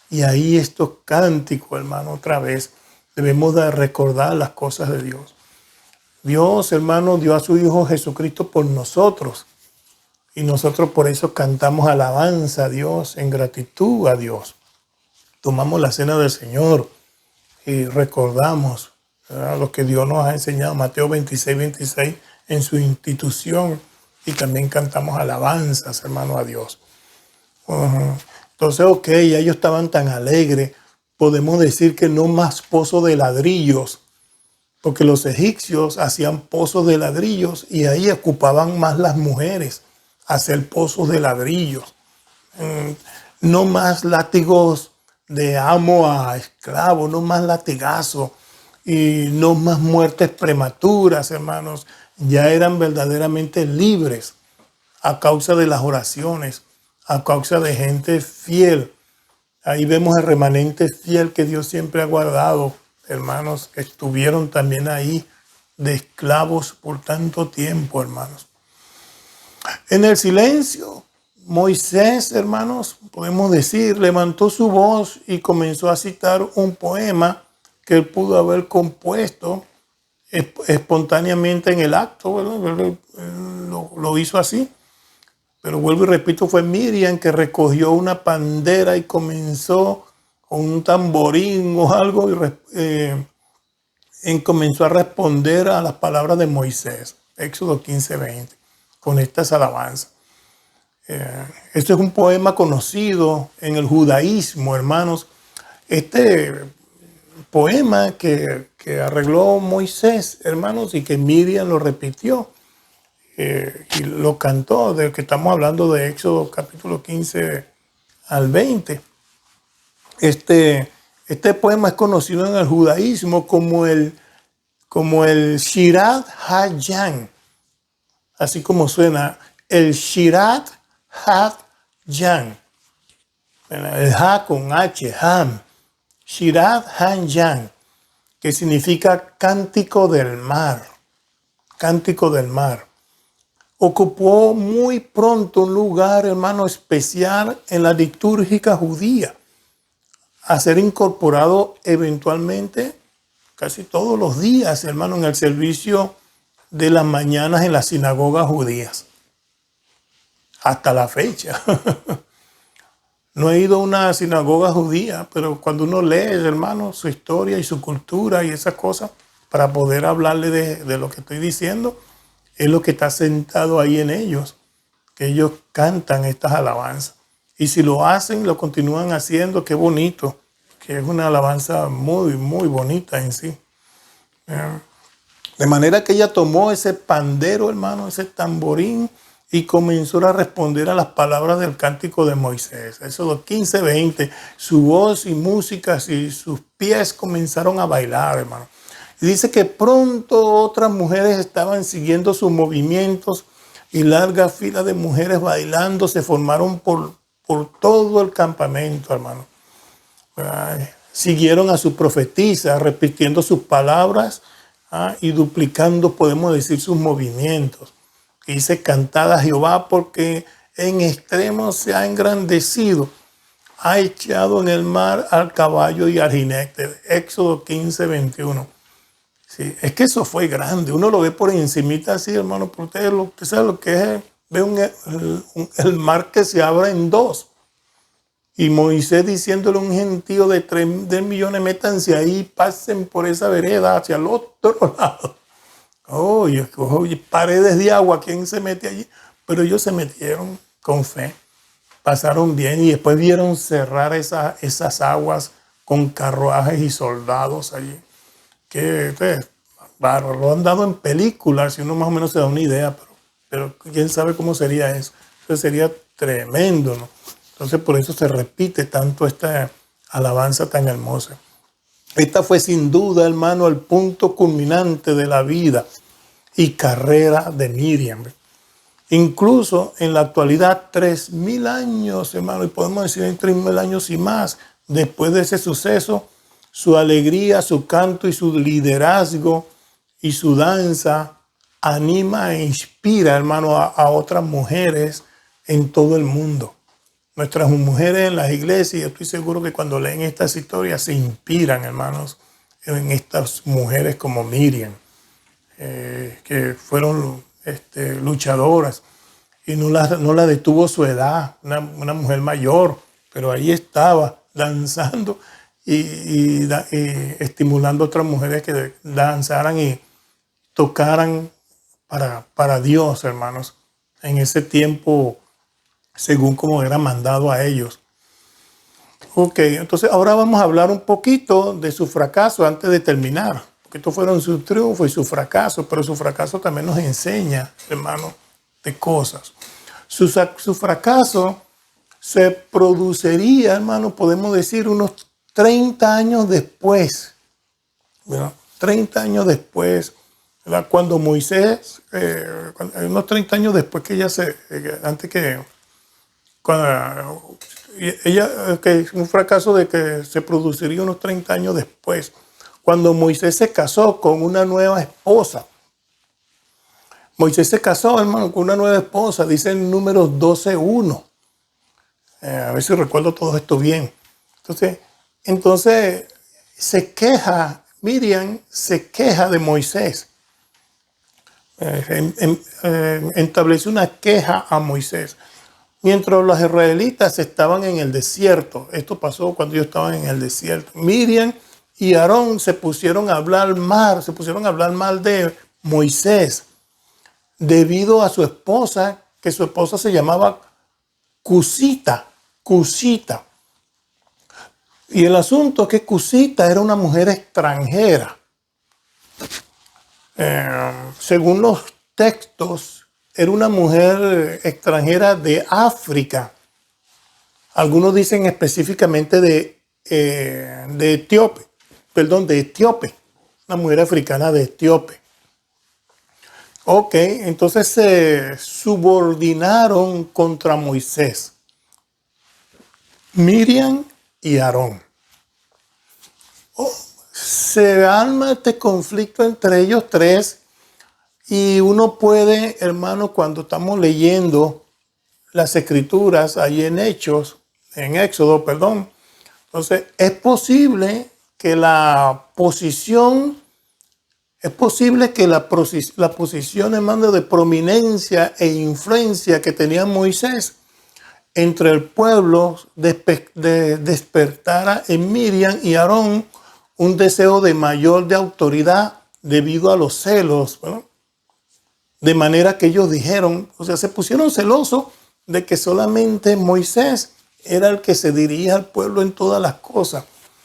A: Y ahí estos cánticos, hermano, otra vez, debemos de recordar las cosas de Dios. Dios, hermano, dio a su Hijo Jesucristo por nosotros. Y nosotros por eso cantamos alabanza a Dios, en gratitud a Dios. Tomamos la cena del Señor y recordamos lo que Dios nos ha enseñado, Mateo 26, 26, en su institución. Y también cantamos alabanzas, hermano, a Dios. Entonces, ok, ellos estaban tan alegres. Podemos decir que no más pozos de ladrillos, porque los egipcios hacían pozos de ladrillos y ahí ocupaban más las mujeres hacer pozos de ladrillos. No más látigos de amo a esclavo, no más latigazos y no más muertes prematuras, hermanos. Ya eran verdaderamente libres a causa de las oraciones, a causa de gente fiel. Ahí vemos el remanente fiel que Dios siempre ha guardado, hermanos, que estuvieron también ahí de esclavos por tanto tiempo, hermanos. En el silencio, Moisés, hermanos, podemos decir, levantó su voz y comenzó a citar un poema que él pudo haber compuesto espontáneamente en el acto, ¿verdad? Lo hizo así. Pero vuelvo y repito, fue Miriam que recogió una pandera y comenzó con un tamborín o algo y comenzó a responder a las palabras de Moisés. Éxodo 15, 20, con estas alabanzas. Este es un poema conocido en el judaísmo, hermanos. Este poema que arregló Moisés, hermanos, y que Miriam lo repitió. Y lo cantó, de que estamos hablando de Éxodo capítulo 15 al 20. Este poema es conocido en el judaísmo como el Shirat HaYam, así como suena, el Shirat HaYam, el Ha con H, Ham, Shirat HaYam, que significa cántico del mar, cántico del mar. Ocupó muy pronto un lugar, hermano, especial en la litúrgica judía, a ser incorporado eventualmente casi todos los días, hermano, en el servicio de las mañanas en las sinagogas judías. Hasta la fecha. No he ido a una sinagoga judía, pero cuando uno lee, hermano, su historia y su cultura y esas cosas, para poder hablarle de lo que estoy diciendo, es lo que está sentado ahí en ellos, que ellos cantan estas alabanzas. Y si lo hacen, lo continúan haciendo, qué bonito, que es una alabanza muy, muy bonita en sí. De manera que ella tomó ese pandero, hermano, ese tamborín, y comenzó a responder a las palabras del cántico de Moisés. Éxodo 15:20. Su voz y música y sus pies comenzaron a bailar, hermano. Y dice que pronto otras mujeres estaban siguiendo sus movimientos y largas filas de mujeres bailando se formaron por todo el campamento, hermano. Siguieron a su profetisa repitiendo sus palabras y duplicando, podemos decir, sus movimientos. Dice: cantad a Jehová porque en extremo se ha engrandecido. Ha echado en el mar al caballo y al jinete. Éxodo 15:21. Sí, es que eso fue grande. Uno lo ve por encimita así, hermano. Pero usted sabe lo que es. Ve el mar que se abre en dos. Y Moisés diciéndole a un gentío de 3 millones: métanse ahí, pasen por esa vereda hacia el otro lado. Oye, paredes de agua, ¿quién se mete allí? Pero ellos se metieron con fe, pasaron bien y después vieron cerrar esas aguas con carruajes y soldados allí. Que lo han dado en películas, si uno más o menos se da una idea, pero quién sabe cómo sería eso. Eso sería tremendo, ¿no? Entonces por eso se repite tanto esta alabanza tan hermosa. Esta fue sin duda, hermano, el punto culminante de la vida y carrera de Miriam. Incluso en la actualidad, 3.000 años, hermano, y podemos decir en 3.000 años y más, después de ese suceso, su alegría, su canto y su liderazgo y su danza anima e inspira, hermano, a otras mujeres en todo el mundo. Nuestras mujeres en las iglesias, yo estoy seguro que cuando leen estas historias se inspiran, hermanos, en estas mujeres como Miriam, que fueron luchadoras y no la detuvo su edad, una mujer mayor, pero ahí estaba danzando y estimulando a otras mujeres que danzaran y tocaran para Dios, hermanos, en ese tiempo, según como era mandado a ellos. Ok, entonces ahora vamos a hablar un poquito de su fracaso antes de terminar, porque estos fueron su triunfo y su fracaso, pero su fracaso también nos enseña, hermano, de cosas. Su fracaso se produciría, hermano, podemos decir, unos 30 años después, ¿verdad? 30 años después, ¿verdad? Cuando Moisés, unos 30 años después que ella un fracaso de que se produciría unos 30 años después, cuando Moisés se casó con una nueva esposa. Moisés se casó, hermano, con una nueva esposa, dice en Números 12:1. A ver si recuerdo todo esto bien. Entonces se queja, Miriam se queja de Moisés. Establece una queja a Moisés. Mientras los israelitas estaban en el desierto, esto pasó cuando ellos estaban en el desierto, Miriam y Aarón se pusieron a hablar mal de Moisés debido a su esposa, que su esposa se llamaba Cusita. Y el asunto es que Cusita era una mujer extranjera. Según los textos, era una mujer extranjera de África. Algunos dicen específicamente de Etíope. Una mujer africana de Etíope. Ok, entonces se subordinaron contra Moisés, Miriam y Aarón. Se arma este conflicto entre ellos tres y uno puede, hermano, cuando estamos leyendo las escrituras ahí en Éxodo, entonces es posible que la posición Es posible que la posición, hermano, de prominencia e influencia que tenía Moisés entre el pueblo despertara en Miriam y Aarón un deseo de mayor de autoridad debido a los celos, ¿no? De manera que ellos dijeron, o sea, se pusieron celosos de que solamente Moisés era el que se dirigía al pueblo en todas las cosas,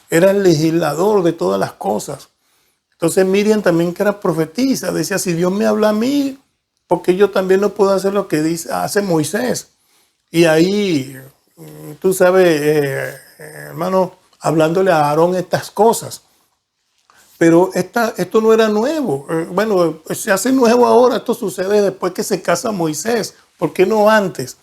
A: era el legislador de todas las cosas. Entonces Miriam también, que era profetisa, decía, si Dios me habla a mí, porque yo también no puedo hacer lo que hace Moisés. Y ahí, tú sabes, hermano, hablándole a Aarón estas cosas. Pero esto no era nuevo. Bueno, se hace nuevo ahora. Esto sucede después que se casa Moisés. ¿Por qué no antes?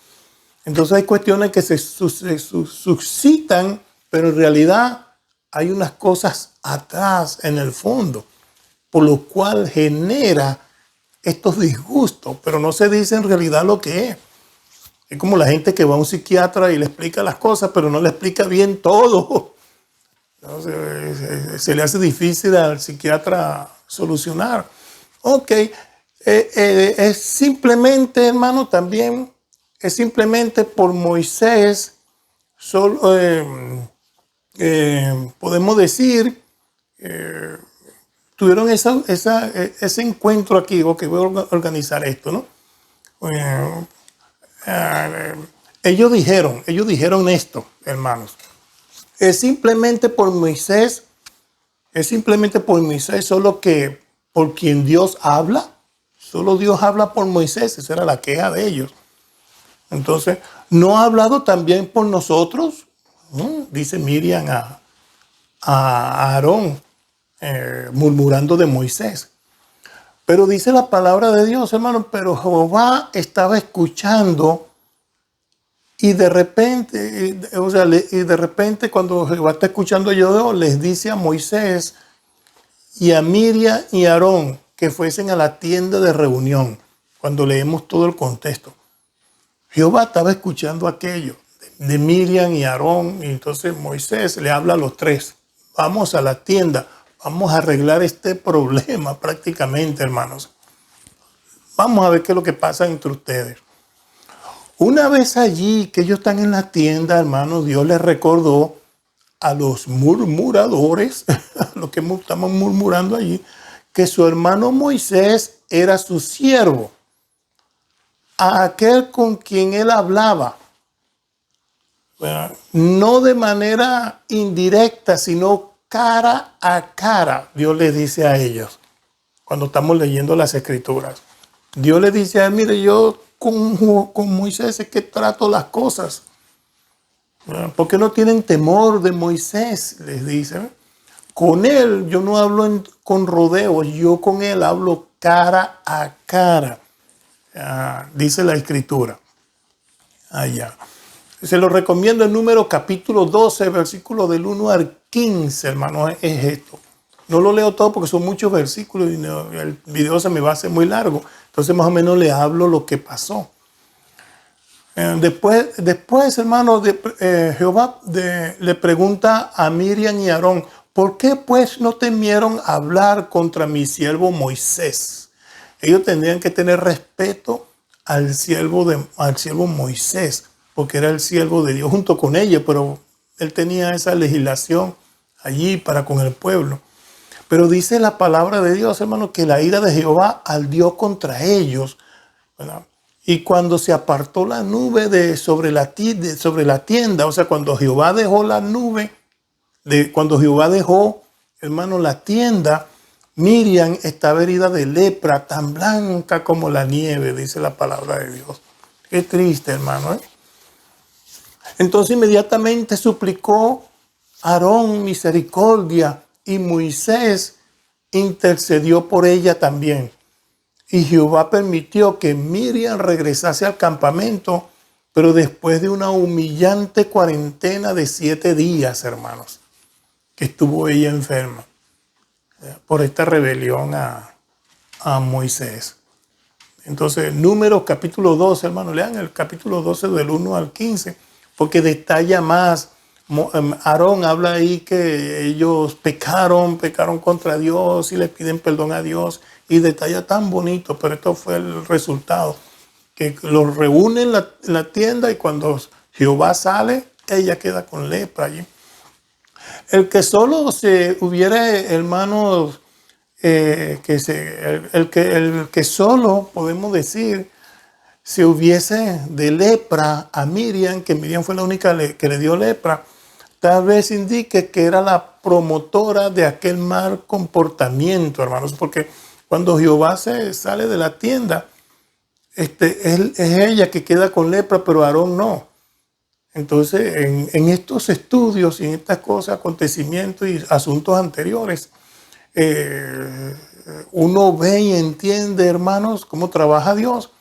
A: Entonces hay cuestiones que se suscitan, pero en realidad hay unas cosas atrás en el fondo, por lo cual genera estos disgustos, pero no se dice en realidad lo que es. Es como la gente que va a un psiquiatra y le explica las cosas, pero no le explica bien todo. Se le hace difícil al psiquiatra solucionar. Ok, es simplemente, hermano, también es simplemente por Moisés, podemos decir, tuvieron ese encuentro aquí. Ok, voy a organizar esto, ¿no? Ellos dijeron esto, hermanos. Es simplemente por Moisés, solo que por quien Dios habla, solo Dios habla por Moisés, esa era la queja de ellos. Entonces, ¿no ha hablado también por nosotros? ¿No? Dice Miriam a Aarón, murmurando de Moisés. Pero dice la palabra de Dios, hermano, pero Jehová estaba escuchando. Y de repente, cuando Jehová está escuchando a Dios, les dice a Moisés y a Miriam y a Aarón que fuesen a la tienda de reunión, cuando leemos todo el contexto. Jehová estaba escuchando aquello de Miriam y Aarón, y entonces Moisés le habla a los tres. Vamos a la tienda, vamos a arreglar este problema prácticamente, hermanos. Vamos a ver qué es lo que pasa entre ustedes. Una vez allí, que ellos están en la tienda, hermanos, Dios les recordó a los murmuradores, a los que estamos murmurando allí, que su hermano Moisés era su siervo, a aquel con quien él hablaba, no de manera indirecta, sino cara a cara. Dios les dice a ellos, cuando estamos leyendo las Escrituras, Dios les dice a él, mire, yo con Moisés es que trato las cosas. ¿Por qué no tienen temor de Moisés? Les dice. Con él yo no hablo con rodeos, yo con él hablo cara a cara. Dice la Escritura. Allá. Se lo recomiendo en Números capítulo 12, versículo del 1 al 15, hermano, es esto. No lo leo todo porque son muchos versículos y el video se me va a hacer muy largo. Entonces más o menos le hablo lo que pasó. Después, hermano, Jehová le pregunta a Miriam y Aarón, ¿por qué pues no temieron hablar contra mi siervo Moisés? Ellos tendrían que tener respeto al siervo Moisés, porque era el siervo de Dios junto con ellos, pero él tenía esa legislación allí para con el pueblo. Pero dice la palabra de Dios, hermano, que la ira de Jehová ardió contra ellos, ¿verdad? Y cuando se apartó la nube sobre la tienda, o sea, cuando Jehová dejó la nube, cuando Jehová dejó, hermano, la tienda, Miriam estaba herida de lepra, tan blanca como la nieve, dice la palabra de Dios. Qué triste, hermano, ¿eh? Entonces inmediatamente suplicó a Aarón misericordia y Moisés intercedió por ella también. Y Jehová permitió que Miriam regresase al campamento, pero después de una humillante cuarentena de 7 días, hermanos, que estuvo ella enferma por esta rebelión a Moisés. Entonces, Números capítulo 12, hermanos, lean el capítulo 12 del 1 al 15, porque detalla más Aarón habla ahí que ellos pecaron contra Dios y le piden perdón a Dios y detalla tan bonito, pero esto fue el resultado, que los reúnen en la tienda y cuando Jehová sale, ella queda con lepra allí. El que solo se hubiera, hermanos, el que solo, podemos decir, se hubiese de lepra a Miriam, que Miriam fue la única que le dio lepra, tal vez indique que era la promotora de aquel mal comportamiento, hermanos, porque cuando Jehová se sale de la tienda, es ella que queda con lepra, pero Aarón no. Entonces, en estos estudios y en estas cosas, acontecimientos y asuntos anteriores, uno ve y entiende, hermanos, cómo trabaja Dios.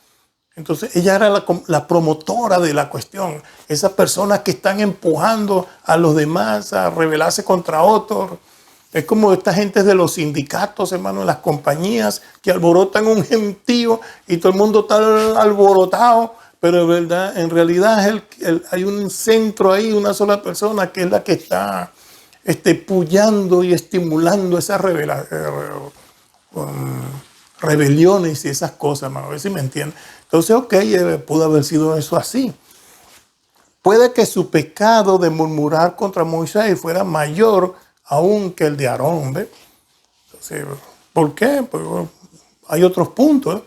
A: Entonces, ella era la promotora de la cuestión. Esas personas que están empujando a los demás a rebelarse contra otros. Es como esta gente de los sindicatos, hermanos, las compañías que alborotan un gentío y todo el mundo está alborotado. Pero en realidad hay un centro ahí, una sola persona que es la que está puyando y estimulando esas rebeliones y esas cosas, hermano. A ver si me entienden. Entonces, ok, pudo haber sido eso así. Puede que su pecado de murmurar contra Moisés fuera mayor aún que el de Aarón, ¿ve? Entonces, ¿por qué? Pues, hay otros puntos, ¿eh?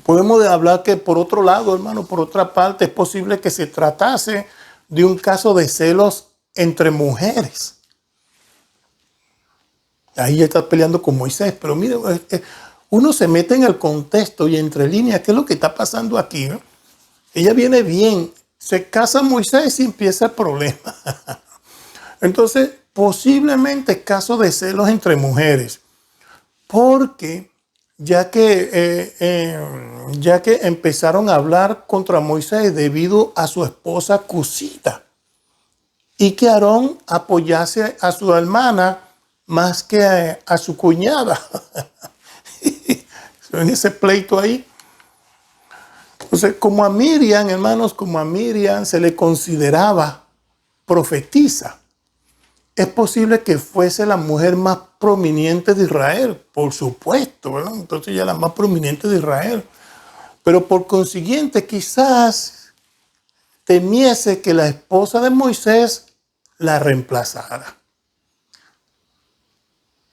A: Podemos hablar que por otro lado, hermano, por otra parte, es posible que se tratase de un caso de celos entre mujeres. Ahí ella está peleando con Moisés, pero mire, uno se mete en el contexto y entre líneas, ¿qué es lo que está pasando aquí? ¿Eh? Ella viene bien, se casa Moisés y empieza el problema. Entonces, posiblemente caso de celos entre mujeres, porque ya que empezaron a hablar contra Moisés debido a su esposa Cusita y que Aarón apoyase a su hermana más que a su cuñada. En ese pleito ahí. Entonces, como a Miriam, hermanos, como a Miriam se le consideraba profetisa, es posible que fuese la mujer más prominente de Israel, por supuesto, ¿verdad? Entonces ya la más prominente de Israel. Pero por consiguiente, quizás temiese que la esposa de Moisés la reemplazara.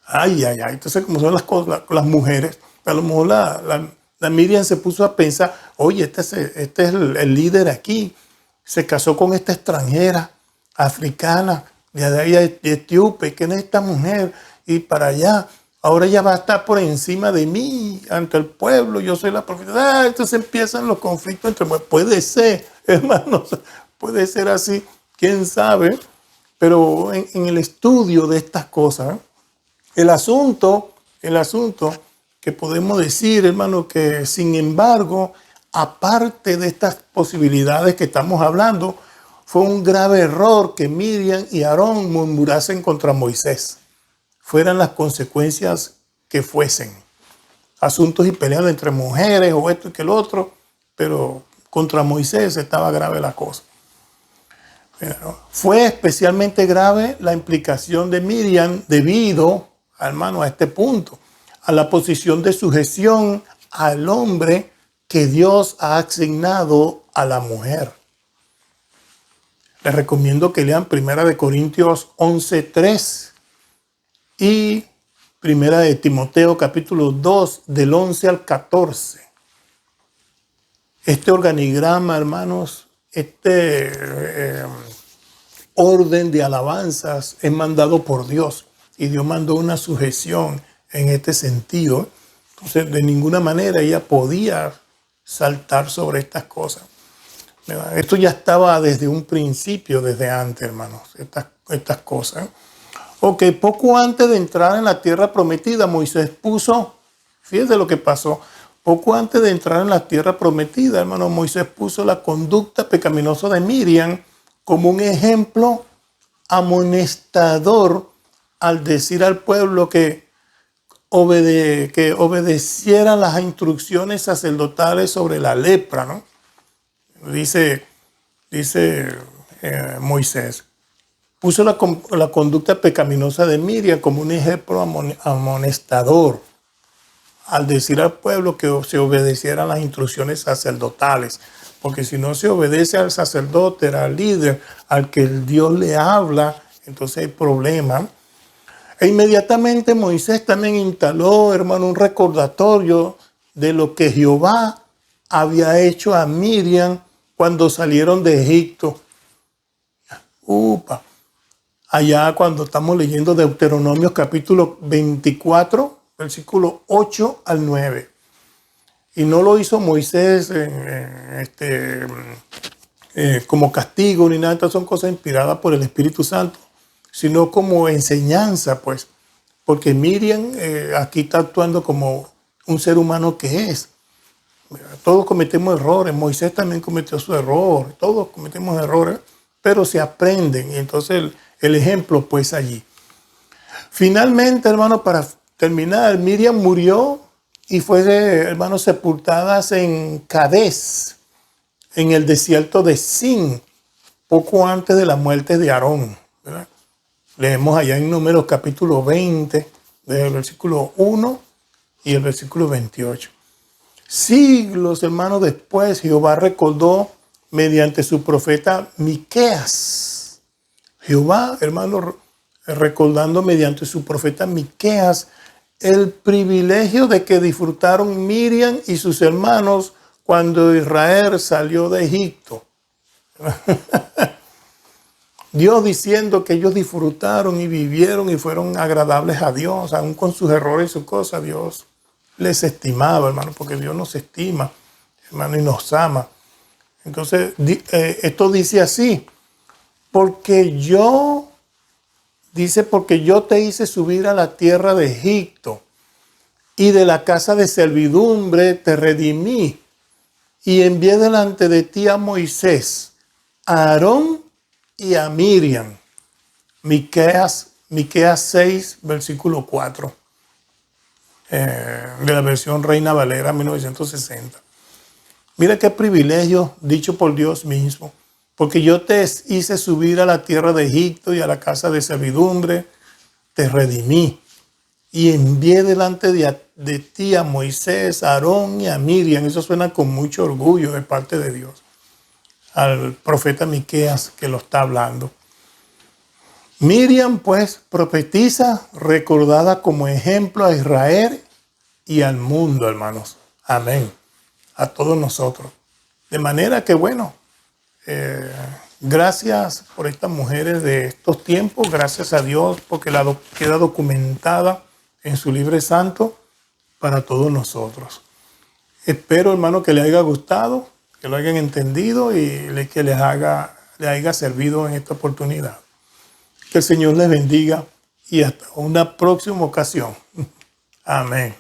A: Ay. Entonces, como son las cosas, las mujeres, a lo mejor la Miriam se puso a pensar, oye, este es el líder aquí, se casó con esta extranjera, africana, de ahí de etíope, ¿quién es esta mujer? Y para allá, ahora ella va a estar por encima de mí, ante el pueblo, yo soy la profeta. Entonces empiezan los conflictos entre mujeres. Puede ser, hermanos, puede ser así, quién sabe, pero en el estudio de estas cosas, el asunto que podemos decir, hermano, que sin embargo, aparte de estas posibilidades que estamos hablando, fue un grave error que Miriam y Aarón murmurasen contra Moisés. Fueran las consecuencias que fuesen. Asuntos y peleas entre mujeres o esto y que el otro, pero contra Moisés estaba grave la cosa. Fue especialmente grave la implicación de Miriam debido, hermano, a este punto, a la posición de sujeción al hombre que Dios ha asignado a la mujer. Les recomiendo que lean 1 Corintios 11:3 y 1 Timoteo capítulo 2 del 11 al 14. Este organigrama, hermanos, orden de alabanzas es mandado por Dios y Dios mandó una sujeción en este sentido. Entonces, de ninguna manera ella podía saltar sobre estas cosas. Esto ya estaba desde un principio, desde antes, hermanos, estas cosas. Ok, poco antes de entrar en la tierra prometida, Moisés puso, fíjense lo que pasó, poco antes de entrar en la tierra prometida, hermano, Moisés puso la conducta pecaminosa de Miriam como un ejemplo amonestador al decir al pueblo que obedecieran las instrucciones sacerdotales sobre la lepra, ¿no? Dice Moisés, puso la conducta pecaminosa de Miriam como un ejemplo amonestador al decir al pueblo que se obedecieran las instrucciones sacerdotales. Porque si no se obedece al sacerdote, al líder, al que el Dios le habla, entonces hay problema. E inmediatamente Moisés también instaló, hermano, un recordatorio de lo que Jehová había hecho a Miriam cuando salieron de Egipto. Allá cuando estamos leyendo Deuteronomio capítulo 24, versículo 8 al 9. Y no lo hizo Moisés como castigo ni nada, estas son cosas inspiradas por el Espíritu Santo, sino como enseñanza, pues, porque Miriam aquí está actuando como un ser humano que es. Todos cometemos errores, Moisés también cometió su error, todos cometemos errores, pero se aprenden, y entonces el ejemplo, pues, allí. Finalmente, hermano, para terminar, Miriam murió y fue, hermano, sepultadas en Cades, en el desierto de Sin, poco antes de la muerte de Aarón, ¿verdad? Leemos allá en Números capítulo 20, desde el versículo 1 y el versículo 28. Siglos, hermano, después Jehová recordó mediante su profeta Miqueas. Jehová, hermano, recordando mediante su profeta Miqueas el privilegio de que disfrutaron Miriam y sus hermanos cuando Israel salió de Egipto. Dios diciendo que ellos disfrutaron y vivieron y fueron agradables a Dios, aún con sus errores y sus cosas, Dios les estimaba, hermano, porque Dios nos estima, hermano, y nos ama. Entonces, esto dice así, porque yo te hice subir a la tierra de Egipto y de la casa de servidumbre te redimí y envié delante de ti a Moisés, a Aarón y a Miriam. Miqueas 6, versículo 4. De la versión Reina Valera 1960. Mira qué privilegio dicho por Dios mismo. Porque yo te hice subir a la tierra de Egipto y a la casa de servidumbre, te redimí y envié delante de ti a Moisés, a Aarón y a Miriam. Eso suena con mucho orgullo de parte de Dios al profeta Miqueas que lo está hablando. Miriam, pues, profetiza recordada como ejemplo a Israel y al mundo, hermanos. Amén. A todos nosotros. De manera que, bueno, gracias por estas mujeres de estos tiempos, gracias a Dios porque queda documentada en su libro santo para todos nosotros. Espero, hermano, que les haya gustado, que lo hayan entendido y que les haya servido en esta oportunidad. Que el Señor les bendiga y hasta una próxima ocasión. Amén.